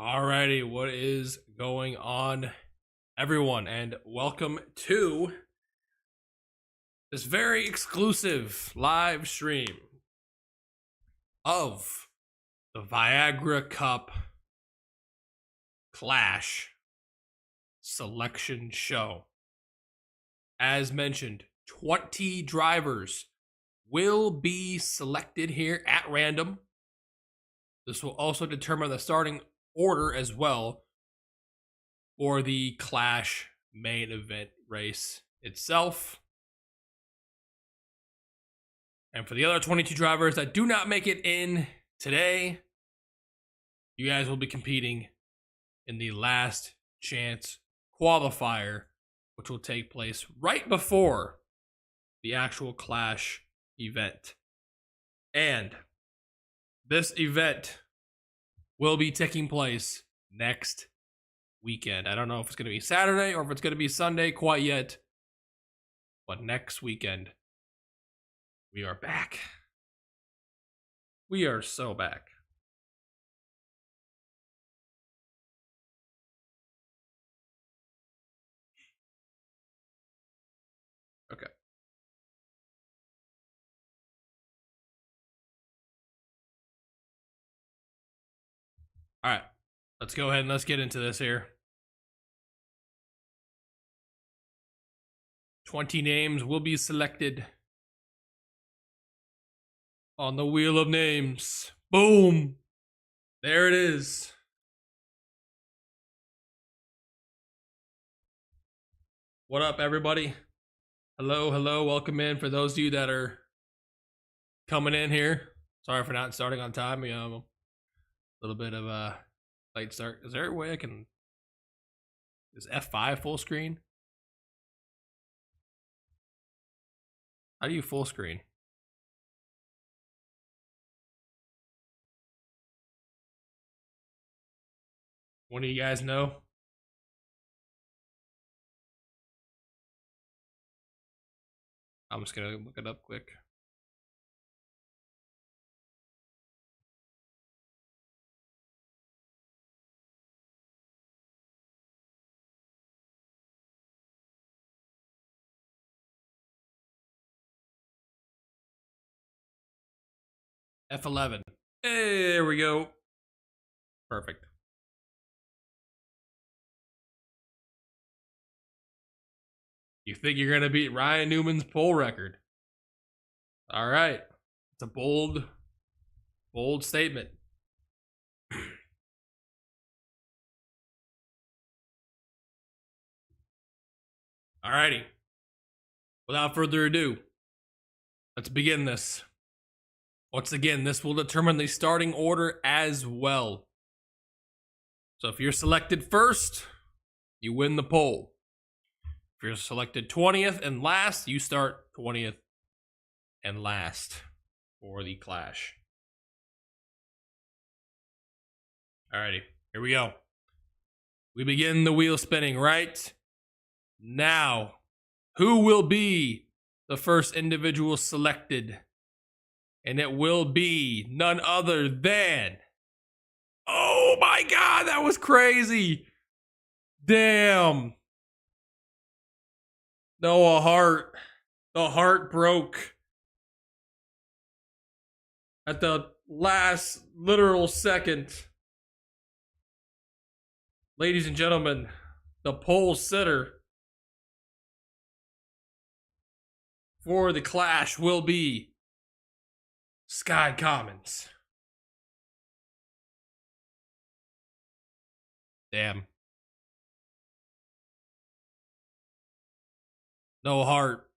Alrighty, what is going on, everyone, and welcome to this very exclusive live stream of the Viagra Clash Selection Show. As mentioned, 20 drivers will be selected here at random. This will also determine the starting order as well for the Clash main event race itself. And for the other 22 drivers that do not make it in today, you guys will be competing in the last chance qualifier, which will take place right before the actual Clash event. And this event will be taking place next weekend. I don't know if it's going to be Saturday or if it's going to be Sunday quite yet, but next weekend we are back. We are so back. Okay. All right. Let's go ahead and let's get into this here. 20 names will be selected on the wheel of names. Boom. There it is. What up, everybody? Hello, hello. Welcome in for those of you that are coming in here. Sorry for not starting on time. A little bit of a late start. Is there a way I can... Is F5 full screen? How do you full screen? One of you guys know? I'm just gonna look it up quick. F11. Hey, there we go. Perfect. You think you're gonna beat Ryan Newman's pole record? All right. It's a bold statement. Alrighty. Without further ado, let's begin this. Once again, this will determine the starting order as well. So if you're selected first, you win the poll. If you're selected 20th and last, you start 20th and last for the Clash. Alrighty, here we go. We begin the wheel spinning right now. Who will be the first individual selected? And it will be none other than... Oh my God, that was crazy. Damn. Noah Hart. The heart broke at the last literal second. Ladies and gentlemen, the pole sitter for the Clash will be Sky Commons. Damn. No heart.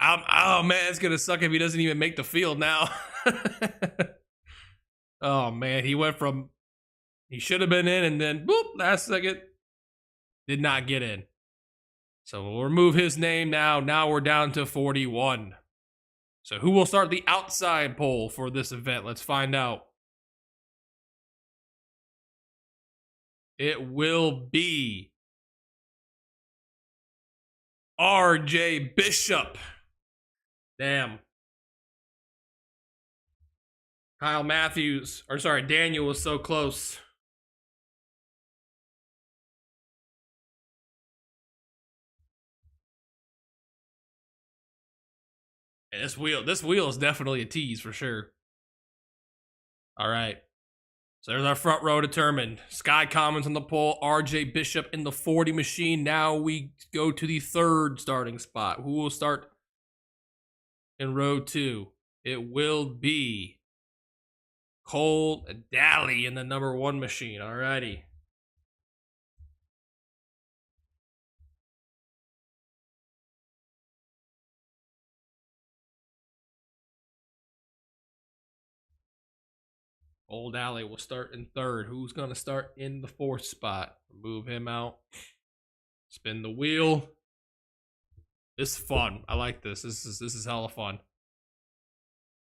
Oh man, it's gonna suck if he doesn't even make the field now. Oh man, he went from... He should have been in and then, boop, last second, did not get in. So we'll remove his name now. Now we're down to 41. So who will start the outside poll for this event? Let's find out. It will be RJ Bishop. Damn. Daniel was so close. And this wheel is definitely a tease for sure. All right. So there's our front row determined. Sky Commons on the pole, RJ Bishop in the 40 machine. Now we go to the third starting spot. Who will start in row 2? It will be Cole Daly in the number 1 machine. All righty. Old Alley will start in third. Who's going to start in the 4th spot? Move him out. Spin the wheel. This is fun. I like this. This is hella fun.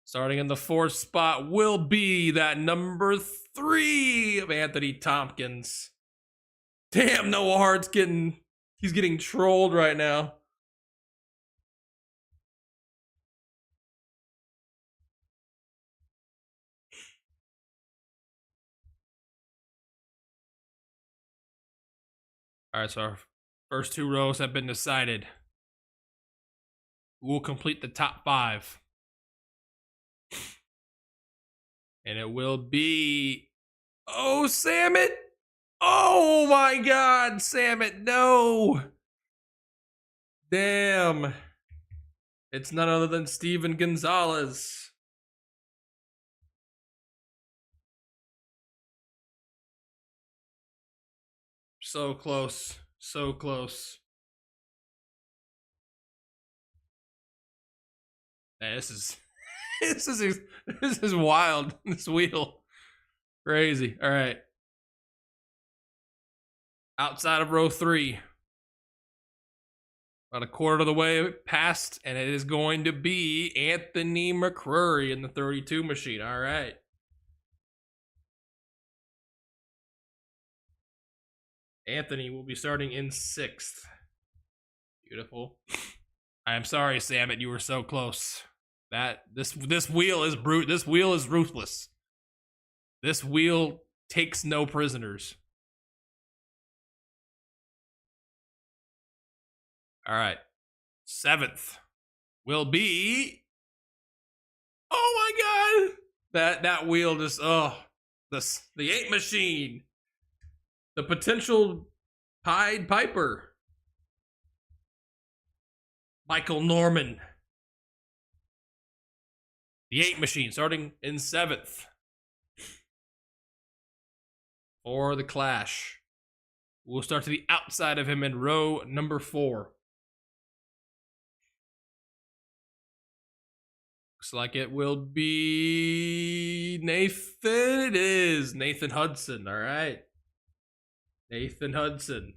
Starting in the 4th spot will be that number 3 of Anthony Tompkins. Damn, Noah Hart's he's getting trolled right now. All right, so our first 2 rows have been decided. Who will complete the top 5? And it will be... Oh, Samet! Oh my God, Samet, no! Damn. It's none other than Steven Gonzalez. So close. So close. Man, this is wild. This wheel. Crazy. All right. Outside of row 3. About a quarter of the way past, and it is going to be Anthony McCrory in the 32 machine. All right. Anthony will be starting in 6th. Beautiful. I am sorry, Samet, you were so close. This wheel is This wheel is ruthless. This wheel takes no prisoners. All right. 7th will be... Oh my God. That wheel just... Oh. The 8 machine. The potential Pied Piper. Michael Norman. The 8 machine starting in 7th. For the Clash. We'll start to the outside of him in row number 4. Looks like it will be Nathan. It is Nathan Hudson. All right. Nathan Hudson.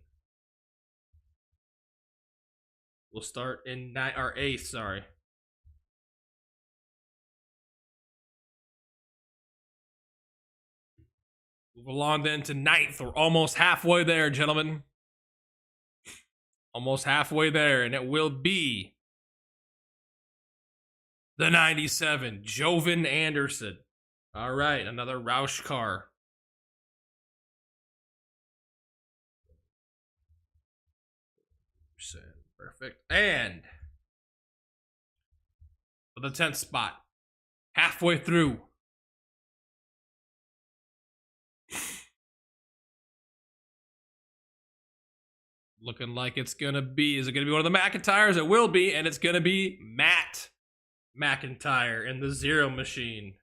We'll start in 8th, sorry. Move along then to 9th. We're almost halfway there, gentlemen. Almost halfway there, and it will be the 97, Jovan Anderson. All right, another Roush car. Perfect. And for the 10th spot, halfway through. Looking like it's going to be, is it going to be one of the McIntyres? It will be, and it's going to be Matt McIntyre in the 0 machine.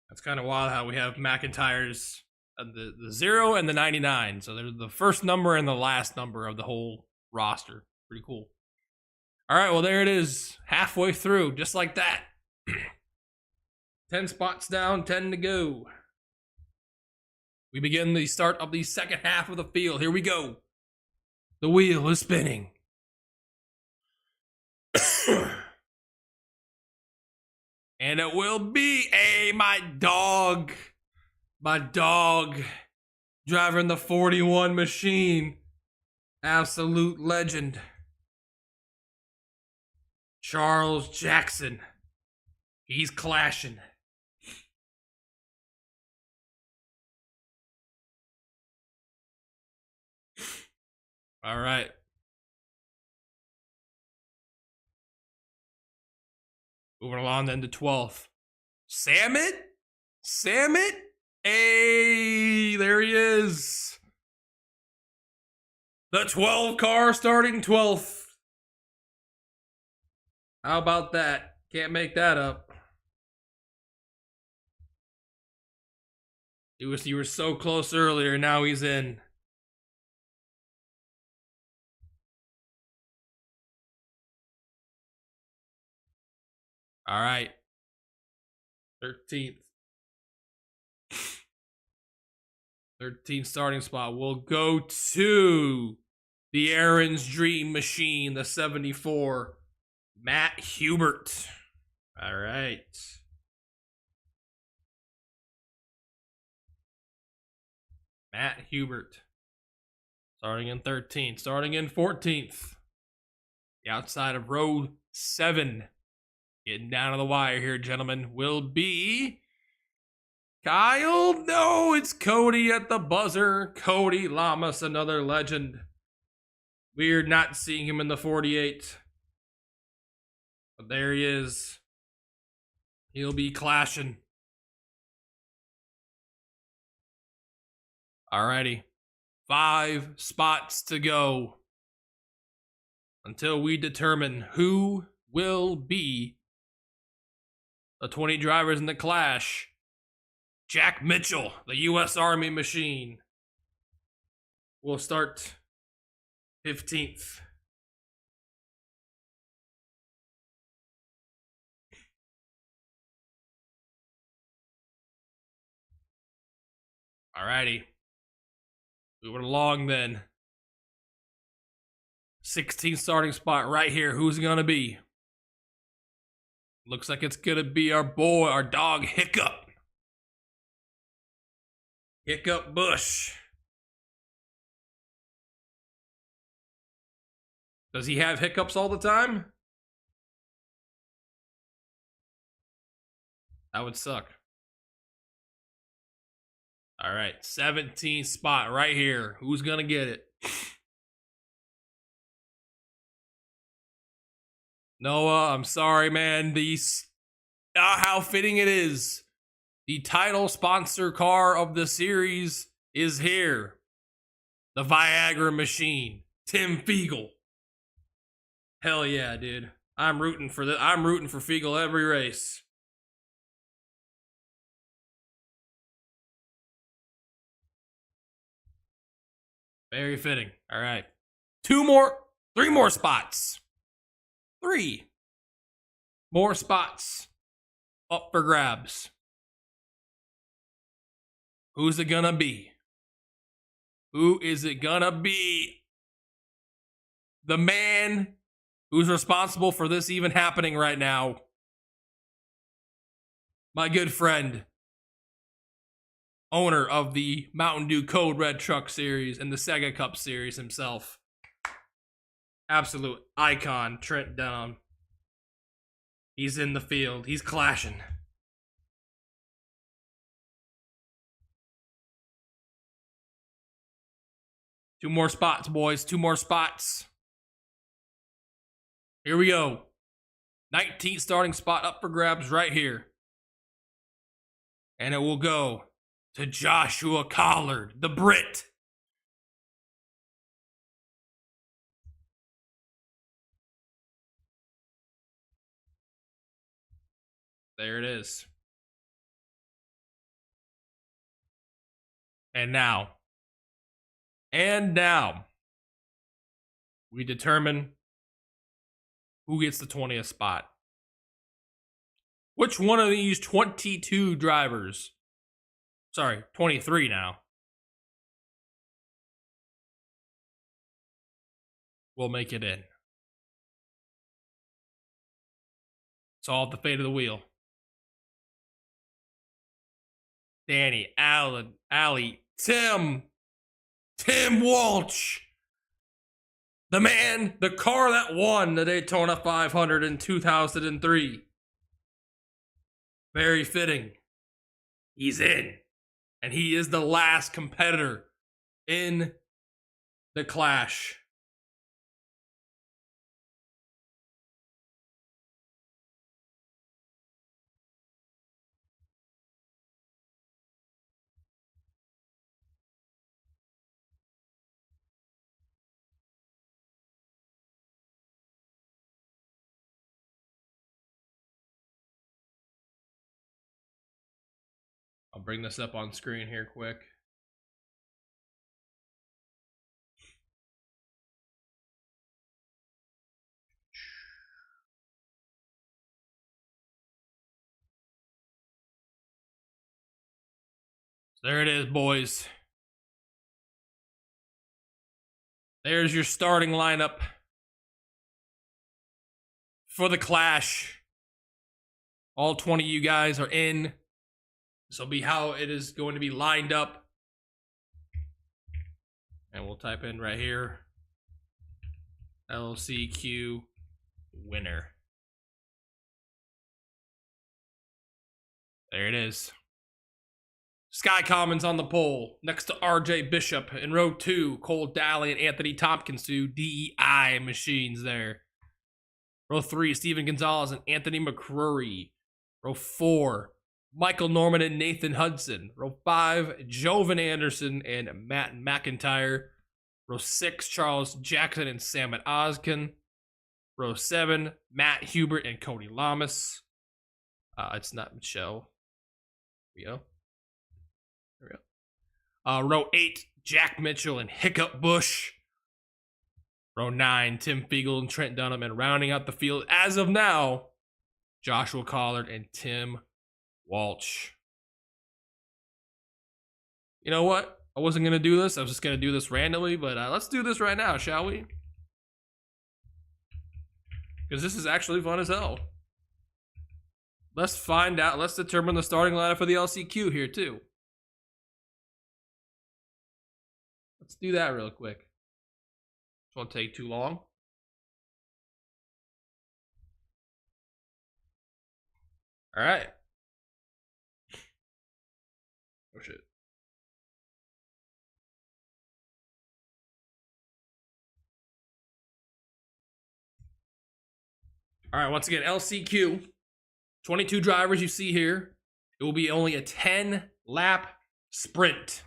That's kind of wild how we have McIntyres, the 0 and the 99. So they're the first number and the last number of the whole roster. Pretty cool. All right, well, there it is. Halfway through, just like that. 10 spots down, 10 to go. We begin the start of the second half of the field. Here we go. The wheel is spinning. And it will be my dog. My dog. Driving the 41 machine. Absolute legend. Charles Jackson. He's clashing. All right. Moving along then to 12th. Samit? Samit? Hey, there he is. The 12 car starting 12th. How about that? Can't make that up. You were so close earlier, now he's in. All right. 13th. 13th starting spot will go to the Aaron's Dream Machine, the 74, Matt Hubert. All right. Matt Hubert. Starting in 13th. Starting in 14th. The outside of row 7. Getting down to the wire here, gentlemen, will be Kyle. No, it's Cody at the buzzer. Cody Lamas, another legend. Weird not seeing him in the 48. But there he is. He'll be clashing. Alrighty. 5 spots to go until we determine who will be the 20 drivers in the Clash. Jack Mitchell, the U.S. Army machine, will start 15th. Alrighty. Moving along then. 16th starting spot right here. Who's it gonna be? Looks like it's gonna be our boy, our dog Hiccup. Hiccup Bush. Does he have hiccups all the time? That would suck. All right, 17th spot right here. Who's gonna get it? Noah, I'm sorry, man. How fitting it is. The title sponsor car of the series is here. The Viagra machine. Tim Fiegel. Hell yeah, dude. I'm rooting for Fiegel every race. Very fitting. All right. 3 more spots. 3 more spots up for grabs. Who's it gonna be? Who is it gonna be? The man who's responsible for this even happening right now. My good friend, owner of the Mountain Dew Code Red Truck Series and the Sega Cup Series himself. Absolute icon, Trent Dunham. He's in the field. He's clashing. Two more spots, boys. 2 more spots. Here we go. 19th starting spot up for grabs right here. And it will go to Joshua Collard, the Brit. There it is. And now, we determine who gets the 20th spot. Which one of these 22 drivers, 23 now, will make it in? It's all the fate of the wheel. Danny, Alan, Allie, Tim Walsh. The man, the car that won the Daytona 500 in 2003. Very fitting. He's in. And he is the last competitor in the Clash. bring this up on screen here quick. There it is, boys. There's your starting lineup for the Clash. All 20 of you guys are in. This will be how it is going to be lined up. And we'll type in right here, LCQ winner. There it is. Sky Commons on the pole, next to RJ Bishop. In row 2, Cole Daly and Anthony Tompkins, 2 DEI machines there. Row 3, Steven Gonzalez and Anthony McCrory. Row 4, Michael Norman and Nathan Hudson. Row 5, Jovan Anderson and Matt McIntyre. Row 6, Charles Jackson and Samet Ozkin. Row 7, Matt Hubert and Cody Lamas. It's not Michelle. Here we go. There we go. Row 8, Jack Mitchell and Hiccup Bush. Row 9, Tim Fiegel and Trent Dunham. And rounding out the field, as of now, Joshua Collard and Tim Walsh. You know what? I wasn't going to do this. I was just going to do this randomly, but let's do this right now, shall we? Because this is actually fun as hell. Let's find out. Let's determine the starting lineup for the LCQ here, too. Let's do that real quick. This won't take too long. All right. Oh, shit. All right, once again, LCQ. 22 drivers you see here. It will be only a 10-lap sprint.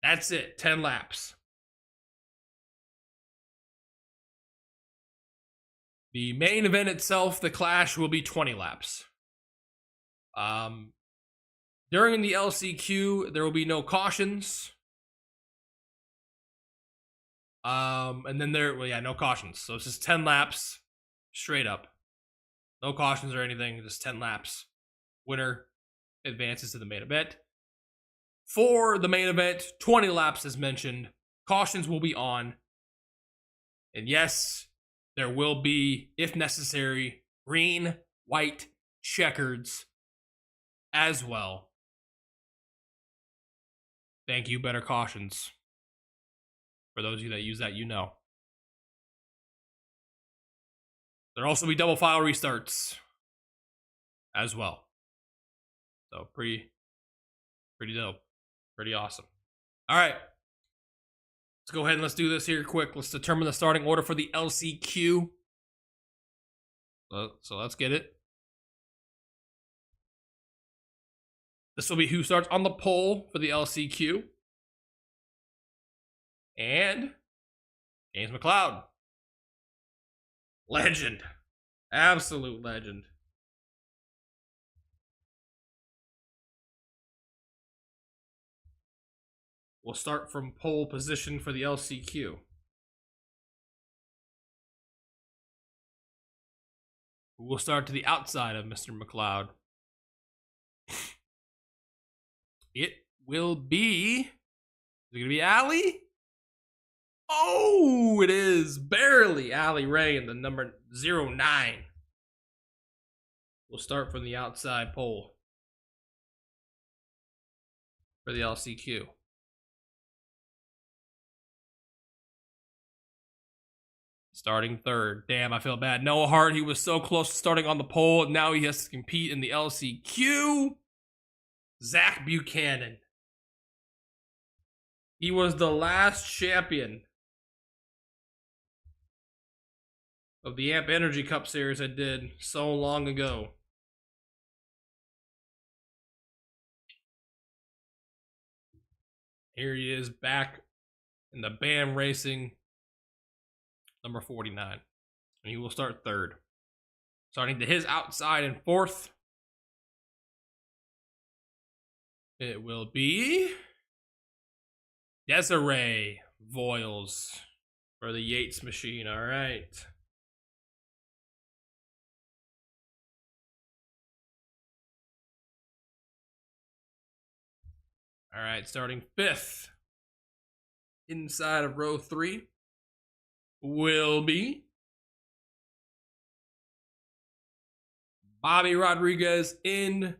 That's it, 10 laps. The main event itself, the Clash, will be 20 laps. During the LCQ, there will be no cautions. And then no cautions. So it's just 10 laps, straight up. No cautions or anything, just 10 laps. Winner advances to the main event. For the main event, 20 laps as mentioned. Cautions will be on. And yes, there will be, if necessary, green, white, checkers as well. Thank you, better cautions. For those of you that use that, you know. There'll also be double file restarts as well. So pretty dope. Pretty awesome. All right. Let's go ahead and let's do this here quick. Let's determine the starting order for the LCQ. So let's get it. This will be who starts on the pole for the LCQ. And James McLeod. Legend. Absolute legend. We'll start from pole position for the LCQ. We'll start to the outside of Mr. McLeod. It will be... Is it going to be Allie? Oh, it is. Barely Allie Ray in the number 09. We'll start from the outside pole for the LCQ. Starting third. Damn, I feel bad. Noah Hart, he was so close to starting on the pole, and now he has to compete in the LCQ. Zach Buchanan. He was the last champion of the AMP Energy Cup series I did so long ago. Here he is back in the BAM Racing number 49. And he will start third. Starting to his outside in fourth. It will be Desiree Voiles for the Yates machine. All right. All right, starting 5th inside of row 3 will be Bobby Rodriguez in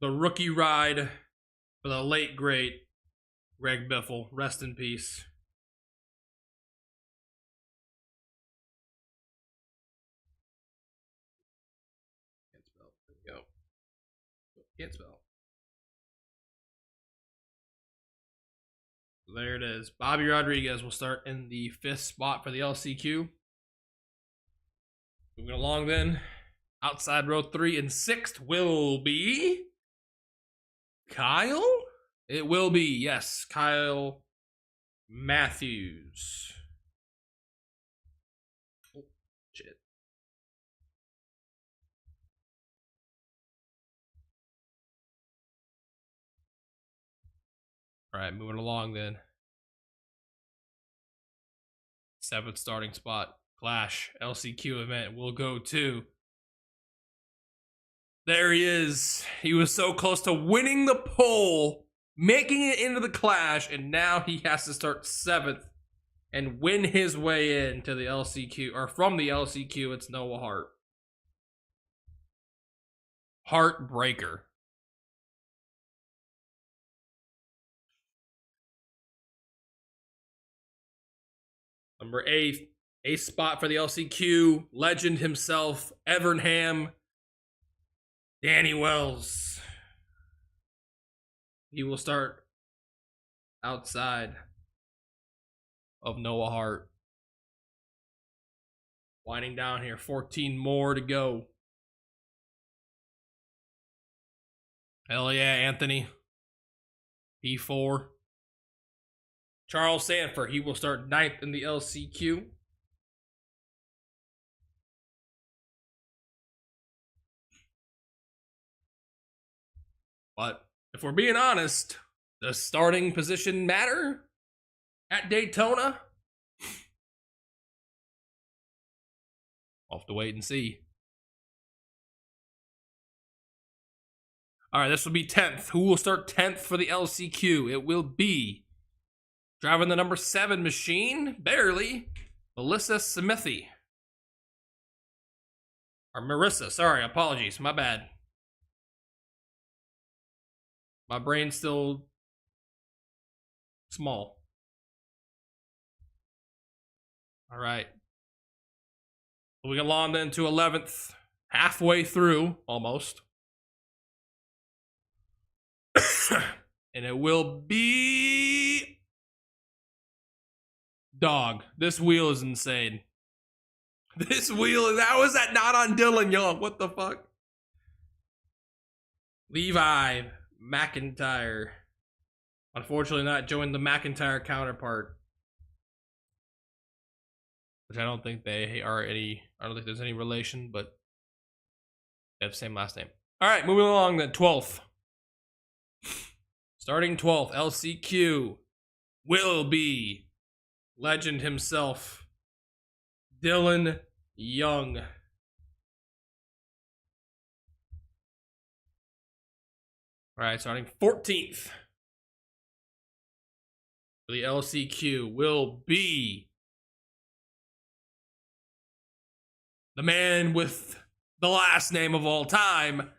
the rookie ride for the late, great Greg Biffle. Rest in peace. Can't spell. There we go. Can't spell. So there it is. Bobby Rodriguez will start in the 5th spot for the LCQ. Moving along then. Outside row 3 and 6th will be Kyle? It will be, yes, Kyle Matthews. Oh, shit. All right, moving along then. 7th starting spot, Clash LCQ event will go to. There he is. He was so close to winning the poll, making it into the Clash, and now he has to start 7th and win his way into the LCQ, or from the LCQ. It's Noah Hart. Heartbreaker. Number 8, 8th spot for the LCQ, legend himself, Evernham, Danny Wells. He will start outside of Noah Hart. Winding down here, 14 more to go. Hell yeah, Anthony. P4. Charles Sanford, he will start 9th in the LCQ. But if we're being honest, does starting position matter at Daytona? I'll have to wait and see. All right, this will be 10th. Who will start 10th for the LCQ? It will be driving the number 7 machine, barely, Melissa Smithy. Or Marissa, sorry, apologies, my bad. My brain's still small. All right. Moving along then to 11th, halfway through, almost. And it will be Dog. This wheel is insane. This wheel, how is that not on Dylan Young? What the fuck? Levi McIntyre. Unfortunately not joined the McIntyre counterpart. Which I don't think they are any, I don't think there's any relation, but they have the same last name. All right, moving along then, 12th. Starting 12th, LCQ will be legend himself, Dylan Young. All right, starting 14th for the LCQ will be the man with the last name of all time,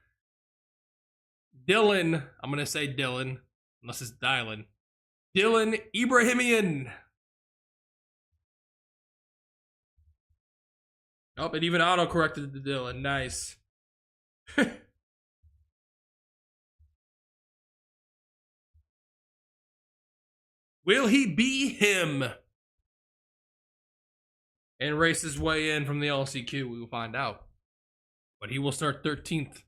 Dylan. I'm going to say Dylan, unless it's Dylan. Dylan Ibrahimian. Oh, it even auto-corrected to Dylan. Nice. Will he be him? And race his way in from the LCQ? We will find out. But he will start 13th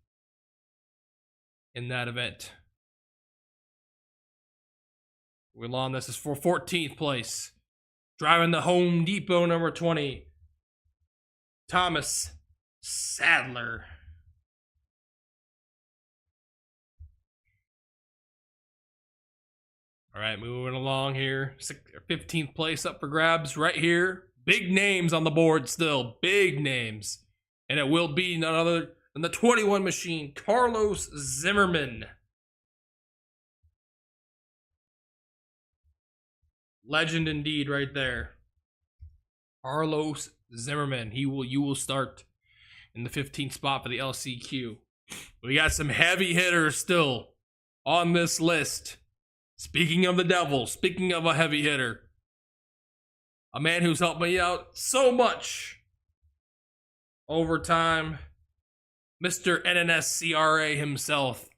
in that event. Willon, this is for 14th place. Driving the Home Depot number 20. Thomas Sadler. All right, moving along here. 15th place up for grabs right here. Big names on the board still. Big names. And it will be none other than the 21 machine, Carlos Zimmerman. Legend indeed right there. Carlos Zimmerman. You will start in the 15th spot for the LCQ. We got some heavy hitters still on this list. Speaking of the devil, speaking of a heavy hitter, a man who's helped me out so much over time, Mr. NNSCRA himself,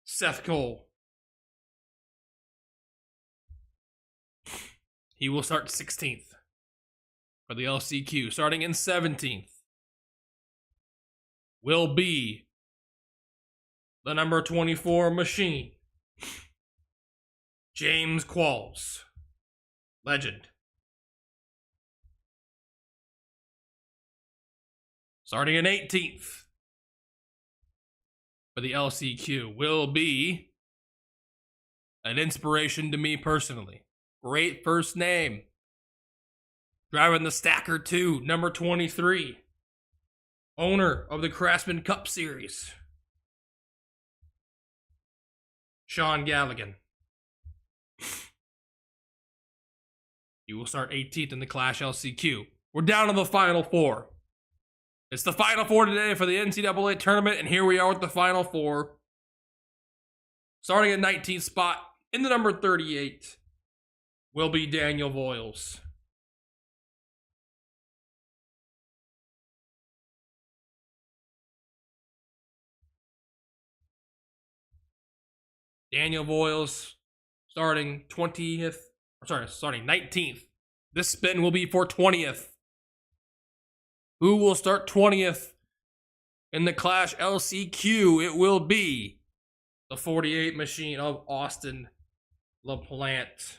Seth Cole. He will start 16th for the LCQ. Starting in 17th will be the number 24 machine, James Qualls. Legend. Starting in 18th for the LCQ will be an inspiration to me personally. Great first name. Driving the Stacker 2, number 23. Owner of the Craftsman Cup Series, Sean Galligan. You will start 18th in the Clash LCQ. We're down to the Final Four. It's the Final Four today for the NCAA tournament, and here we are with the Final Four. Starting at 19th spot in the number 38 will be Daniel Voiles. Daniel Voiles starting 19th. This spin will be for 20th. Who will start 20th in the Clash LCQ? It will be the 48 machine of Austin LaPlante.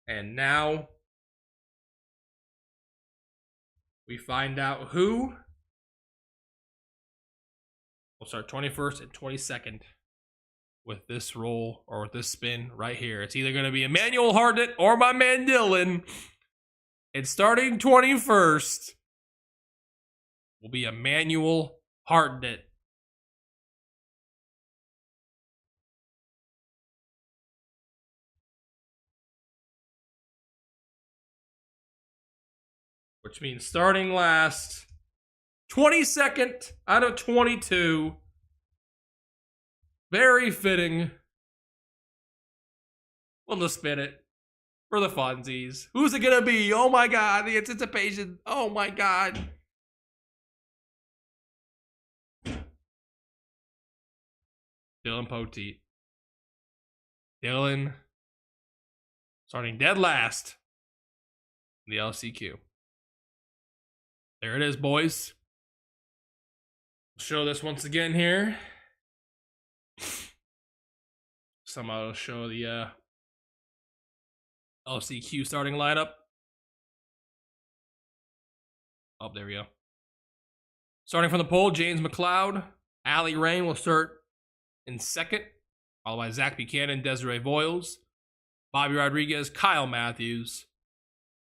And now we find out who will start 21st and 22nd with this roll or with this spin right here. It's either going to be Emmanuel Hartnett or my man Dylan. And starting 21st will be Emmanuel Hartnett. Which means starting last, 22nd out of 22. Very fitting. We'll just spin it for the funsies. Who's it gonna be? Oh my god, the anticipation. Oh my god. Dylan Poteet. Dylan starting dead last in the LCQ. There it is, boys. I'll show this once again here. Somehow I'll show the LCQ starting lineup. Oh, there we go. Starting from the pole, James McLeod. Allie Rain will start in second, followed by Zach Buchanan, Desiree Voiles, Bobby Rodriguez, Kyle Matthews,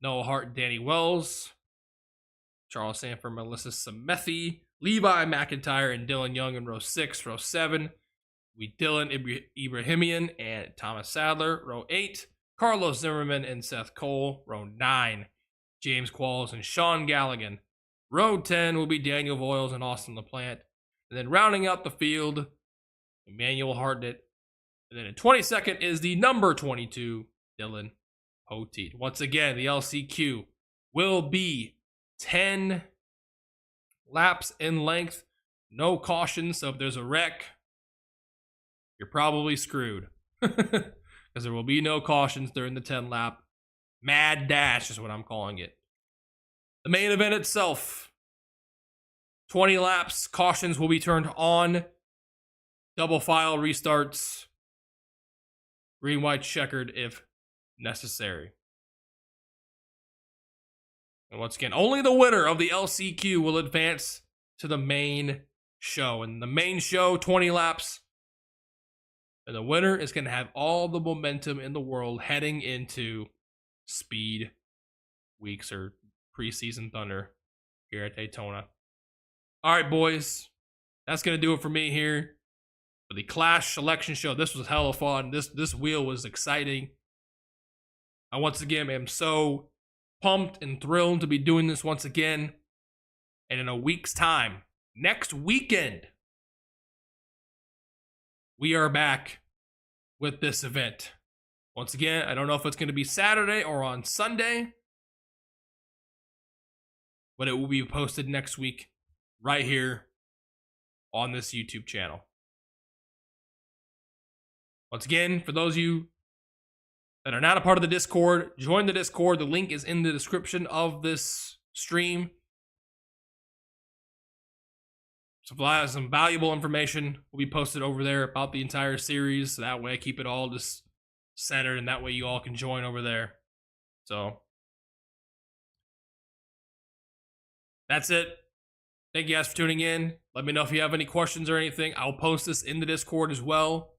Noah Hart, Danny Wells, Charles Sanford, Melissa Samethi, Levi McIntyre, and Dylan Young in row 6. Row 7, we Dylan Ibrahimian and Thomas Sadler. Row 8, Carlos Zimmerman and Seth Cole. Row 9, James Qualls and Sean Galligan. Row 10 will be Daniel Voiles and Austin LaPlante. And then rounding out the field, Emmanuel Hartnett. And then in 22nd is the number 22, Dylan Poteet. Once again, the LCQ will be 10 laps in length. No caution, so if there's a wreck, you're probably screwed. Because there will be no cautions during the 10 lap. Mad dash is what I'm calling it. The main event itself, 20 laps, cautions will be turned on. Double file restarts. Green, white, checkered if necessary. And once again, only the winner of the LCQ will advance to the main show. And the main show, 20 laps. And the winner is going to have all the momentum in the world heading into Speed Weeks or Preseason Thunder here at Daytona. All right, boys. That's going to do it for me here for the Clash Selection Show. This was hella fun. This wheel was exciting. I once again am so pumped and thrilled to be doing this once again. And in a week's time, next weekend, we are back with this event. Once again, I don't know if it's going to be Saturday or on Sunday, but it will be posted next week right here on this YouTube channel. Once again, for those of you that are not a part of the Discord, join the Discord. The link is in the description of this stream. Some valuable information will be posted over there about the entire series. So that way I keep it all just centered, and that way you all can join over there. So that's it. Thank you guys for tuning in. Let me know if you have any questions or anything. I'll post this in the Discord as well.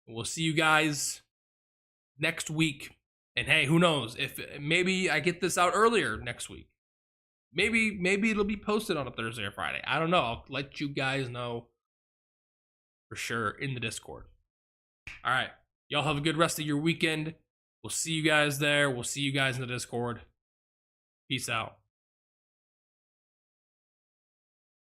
We'll see you guys next week. And hey, who knows? If maybe I get this out earlier next week. Maybe it'll be posted on a Thursday or Friday. I don't know. I'll let you guys know for sure in the Discord. All right. Y'all have a good rest of your weekend. We'll see you guys there. We'll see you guys in the Discord. Peace out.